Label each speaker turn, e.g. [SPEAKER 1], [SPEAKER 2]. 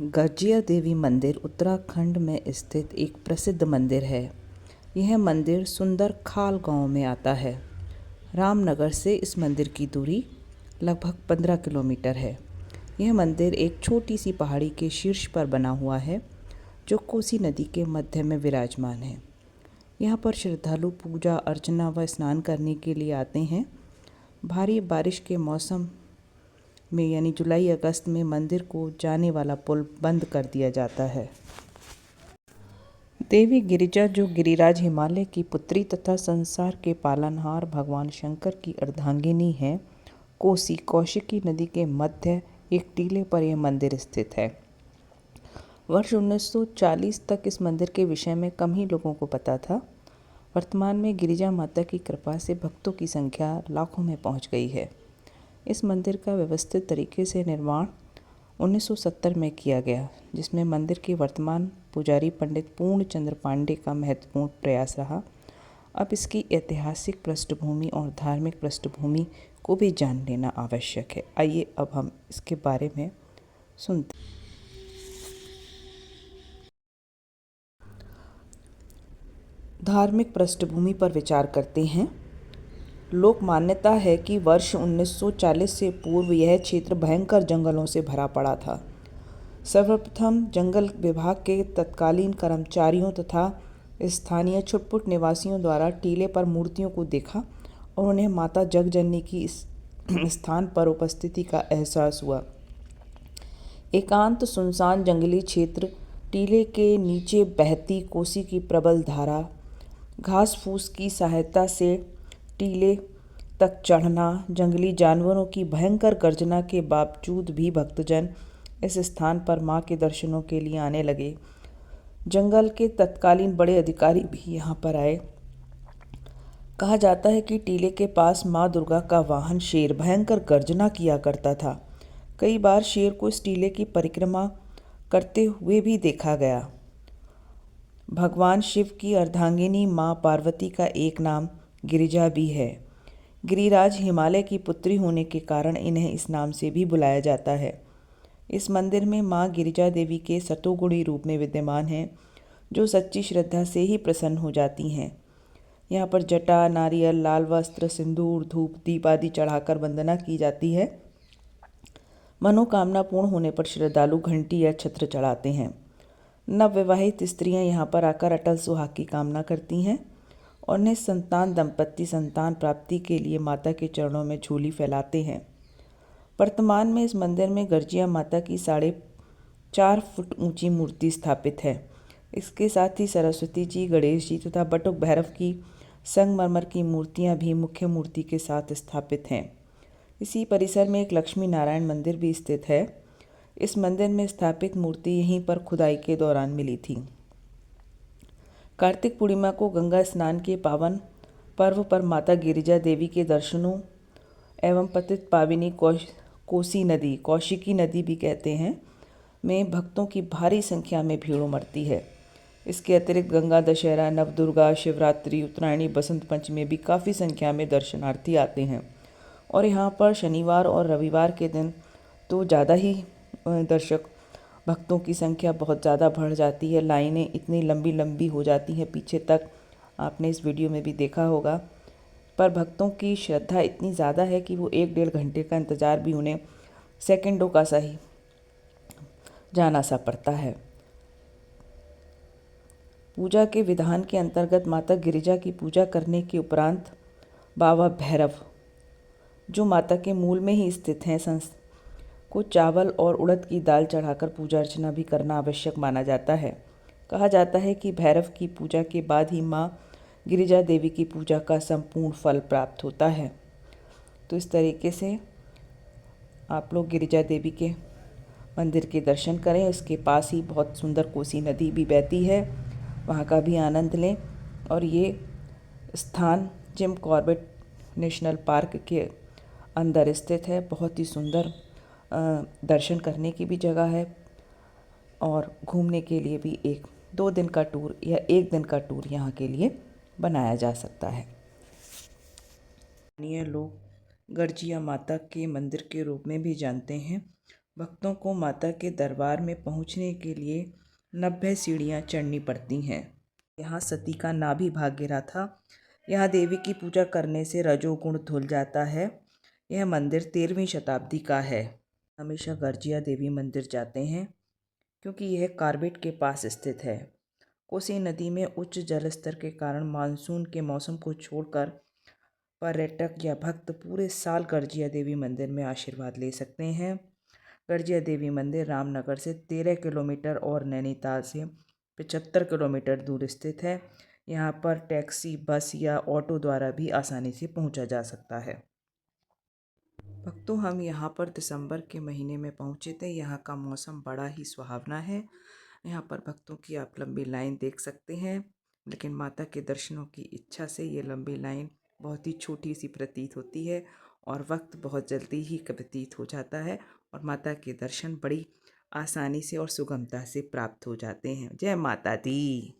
[SPEAKER 1] गर्जिया देवी मंदिर उत्तराखंड में स्थित एक प्रसिद्ध मंदिर है। यह मंदिर सुंदर खाल गांव में आता है। रामनगर से इस मंदिर की दूरी लगभग 15 किलोमीटर है। यह मंदिर एक छोटी सी पहाड़ी के शीर्ष पर बना हुआ है, जो कोसी नदी के मध्य में विराजमान है। यहाँ पर श्रद्धालु पूजा अर्चना व स्नान करने के लिए आते हैं। भारी बारिश के मौसम में यानी जुलाई अगस्त में मंदिर को जाने वाला पुल बंद कर दिया जाता है। देवी गिरिजा, जो गिरिराज हिमालय की पुत्री तथा संसार के पालनहार भगवान शंकर की अर्धांगिनी है, कोसी कौशिकी नदी के मध्य एक टीले पर यह मंदिर स्थित है। वर्ष 1940 तक इस मंदिर के विषय में कम ही लोगों को पता था। वर्तमान में गिरिजा माता की कृपा से भक्तों की संख्या लाखों में पहुंच गई है। इस मंदिर का व्यवस्थित तरीके से निर्माण 1970 में किया गया, जिसमें मंदिर के वर्तमान पुजारी पंडित पूर्णचंद्र पांडे का महत्वपूर्ण प्रयास रहा। अब इसकी ऐतिहासिक पृष्ठभूमि और धार्मिक पृष्ठभूमि को भी जान लेना आवश्यक है। आइए अब हम इसके बारे में सुनते हैं। धार्मिक पृष्ठभूमि पर विचार करते हैं। लोक मान्यता है कि वर्ष 1940 से पूर्व यह क्षेत्र भयंकर जंगलों से भरा पड़ा था। सर्वप्रथम जंगल विभाग के तत्कालीन कर्मचारियों तथा स्थानीय छुटपुट निवासियों द्वारा टीले पर मूर्तियों को देखा और उन्हें माता जगजननी की इस स्थान पर उपस्थिति का एहसास हुआ। एकांत सुनसान जंगली क्षेत्र, टीले के नीचे बहती कोसी की प्रबल धारा, घास फूस की सहायता से टीले तक चढ़ना, जंगली जानवरों की भयंकर गर्जना के बावजूद भी भक्तजन इस स्थान पर मां के दर्शनों के लिए आने लगे। जंगल के तत्कालीन बड़े अधिकारी भी यहाँ पर आए। कहा जाता है कि टीले के पास मां दुर्गा का वाहन शेर भयंकर गर्जना किया करता था। कई बार शेर को इस टीले की परिक्रमा करते हुए भी देखा गया। भगवान शिव की अर्धांगिनी मां पार्वती का एक नाम गिरिजा भी है। गिरिराज हिमालय की पुत्री होने के कारण इन्हें इस नाम से भी बुलाया जाता है। इस मंदिर में मां गिरिजा देवी के सतोगुणी रूप में विद्यमान हैं, जो सच्ची श्रद्धा से ही प्रसन्न हो जाती हैं। यहाँ पर जटा, नारियल, लाल वस्त्र, सिंदूर, धूप, दीप आदि चढ़ाकर वंदना की जाती है। मनोकामना पूर्ण होने पर श्रद्धालु घंटी या छत्र चढ़ाते हैं। नवविवाहित स्त्रियां यहाँ पर आकर अटल सुहाग की कामना करती हैं और निसंतान दंपत्ति संतान प्राप्ति के लिए माता के चरणों में झोली फैलाते हैं। वर्तमान में इस मंदिर में गर्जिया माता की 4.5 फुट ऊंची मूर्ति स्थापित है। इसके साथ ही सरस्वती जी, गणेश जी तथा बटुक भैरव की संगमरमर की मूर्तियां भी मुख्य मूर्ति के साथ स्थापित हैं। इसी परिसर में एक लक्ष्मी नारायण मंदिर भी स्थित है। इस मंदिर में स्थापित मूर्ति यहीं पर खुदाई के दौरान मिली थी। कार्तिक पूर्णिमा को गंगा स्नान के पावन पर्व पर माता गिरिजा देवी के दर्शनों एवं पतित पाविनी कोसी नदी, कौशिकी नदी भी कहते हैं, में भक्तों की भारी संख्या में भीड़ उमड़ती है। इसके अतिरिक्त गंगा दशहरा, नवदुर्गा, शिवरात्रि, उत्तरायणी, बसंत पंचमी में भी काफ़ी संख्या में दर्शनार्थी आते हैं। और यहाँ पर शनिवार और रविवार के दिन तो ज़्यादा ही दर्शक भक्तों की संख्या बहुत ज़्यादा बढ़ जाती है। लाइनें इतनी लंबी लंबी हो जाती हैं पीछे तक, आपने इस वीडियो में भी देखा होगा। पर भक्तों की श्रद्धा इतनी ज़्यादा है कि वो 1-1.5 घंटे का इंतज़ार भी उन्हें सेकंडों का सही जाना सा पड़ता है। पूजा के विधान के अंतर्गत माता गिरिजा की पूजा करने के उपरांत बाबा भैरव, जो माता के मूल में ही स्थित हैं, को चावल और उड़द की दाल चढ़ाकर पूजा अर्चना भी करना आवश्यक माना जाता है। कहा जाता है कि भैरव की पूजा के बाद ही माँ गिरिजा देवी की पूजा का संपूर्ण फल प्राप्त होता है। तो इस तरीके से आप लोग गिरिजा देवी के मंदिर के दर्शन करें। इसके पास ही बहुत सुंदर कोसी नदी भी बहती है, वहाँ का भी आनंद लें। और ये स्थान जिम कॉर्बेट नेशनल पार्क के अंदर स्थित है। बहुत ही सुंदर दर्शन करने की भी जगह है और घूमने के लिए भी 1-2 दिन का टूर या 1 दिन का टूर यहाँ के लिए बनाया जा सकता है। स्थानीय लोग गर्जिया माता के मंदिर के रूप में भी जानते हैं भक्तों को माता के दरबार में पहुंचने के लिए 90 सीढ़ियां चढ़नी पड़ती हैं। यहाँ सती का नाभि भाग गिरा था। यहाँ देवी की पूजा करने से रजोगुण धुल जाता है। यह मंदिर 13वीं शताब्दी का है। हमेशा गर्जिया देवी मंदिर जाते हैं क्योंकि यह कार्बेट के पास स्थित है। कोसी नदी में उच्च जलस्तर के कारण मानसून के मौसम को छोड़कर पर्यटक या भक्त पूरे साल गर्जिया देवी मंदिर में आशीर्वाद ले सकते हैं। गर्जिया देवी मंदिर रामनगर से 13 किलोमीटर और नैनीताल से 75 किलोमीटर दूर स्थित है। यहाँ पर टैक्सी, बस या ऑटो द्वारा भी आसानी से पहुँचा जा सकता है। भक्तों, हम यहाँ पर दिसंबर के महीने में पहुँचे थे। यहाँ का मौसम बड़ा ही सुहावना है। यहाँ पर भक्तों की आप लंबी लाइन देख सकते हैं, लेकिन माता के दर्शनों की इच्छा से ये लंबी लाइन बहुत ही छोटी सी प्रतीत होती है और वक्त बहुत जल्दी ही व्यतीत हो जाता है और माता के दर्शन बड़ी आसानी से और सुगमता से प्राप्त हो जाते हैं। जय माता दी।